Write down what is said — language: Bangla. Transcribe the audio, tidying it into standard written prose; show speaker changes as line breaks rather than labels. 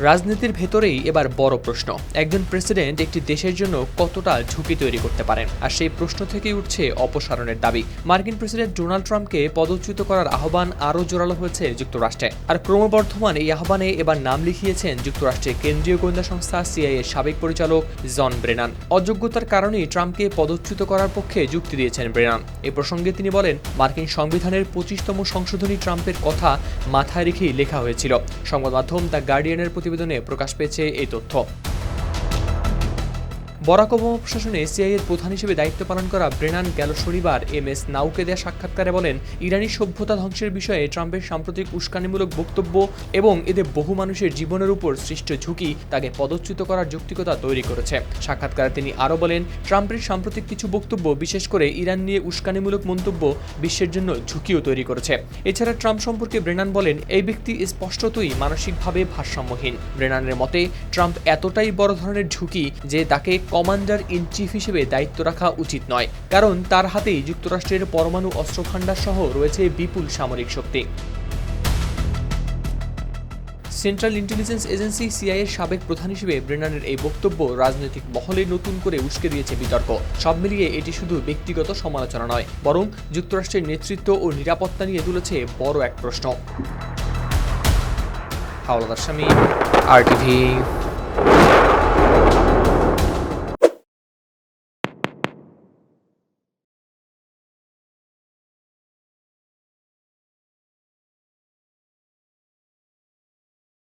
রাজনীতির ভেতরেই এবার বড় প্রশ্ন, একজন প্রেসিডেন্ট একটি দেশের জন্য কতটা ঝুঁকি তৈরি করতে পারেন, আর সেই প্রশ্ন থেকেই উঠছে অপসারণের দাবি। মার্কিন প্রেসিডেন্ট ডোনাল্ড ট্রাম্পকে পদচ্যুত করার আহ্বান আরও জোরালো হয়েছে যুক্তরাষ্ট্রে। আর ক্রমবর্ধমান এই আহ্বানে এবার নাম লিখিয়েছেন যুক্তরাষ্ট্রের কেন্দ্রীয় গোয়েন্দা সংস্থা সিআইএ এর সাবেক পরিচালক জন ব্রেনান। অযোগ্যতার কারণেই ট্রাম্পকে পদচ্যুত করার পক্ষে যুক্তি দিয়েছেন ব্রেনান। এ প্রসঙ্গে তিনি বলেন, মার্কিন সংবিধানের 25তম সংশোধনী ট্রাম্পের কথা মাথায় রেখেই লেখা হয়েছিল। সংবাদ মাধ্যম দ্য গার্ডিয়ানের প্রতিবেদনে প্রকাশ পেয়েছে এই তথ্য। বারাক ওবামা প্রশাসনে সিআইএর প্রধান হিসেবে দায়িত্ব পালন করা ব্রেনান গেল শনিবার এমএস নাউকে দেয়া সাক্ষাৎকারে বলেন, ইরানি সভ্যতা ধ্বংসের বিষয়ে ট্রাম্পের সাম্প্রতিক উস্কানিমূলক বক্তব্য এবং এদের বহু মানুষের জীবনের উপর সৃষ্ট ঝুঁকি তাকে পদচ্যুত করার যৌক্তিকতা তৈরি করেছে। সাক্ষাৎকারে তিনি আরও বলেন, ট্রাম্পের সাম্প্রতিক কিছু বক্তব্য, বিশেষ করে ইরান নিয়ে উস্কানিমূলক মন্তব্য, বিশ্বের জন্য ঝুঁকিও তৈরি করেছে। এছাড়া ট্রাম্প সম্পর্কে ব্রেনান বলেন, এই ব্যক্তি স্পষ্টতই মানসিকভাবে ভারসাম্যহীন। ব্রেনানের মতে, ট্রাম্প এতটাই বড় ধরনের ঝুঁকি যে তাকে কমান্ডার ইন চিফ হিসেবে দায়িত্ব রাখা উচিত নয়, কারণ তার হাতেই যুক্তরাষ্ট্রের পরমাণু অস্ত্রভান্ডার সহ রয়েছে বিপুল সামরিক শক্তি। সেন্ট্রাল ইন্টেলিজেন্স এজেন্সি সিআইএর সাবেক প্রধান হিসেবে ব্রেনানের এই বক্তব্য রাজনৈতিক মহলে নতুন করে উস্কে দিয়েছে বিতর্ক। সব মিলিয়ে এটি শুধু ব্যক্তিগত সমালোচনা নয়, বরং যুক্তরাষ্ট্রের নেতৃত্ব ও নিরাপত্তা নিয়ে তুলেছে বড় এক প্রশ্ন। হাওলাদার শামীম, RTV।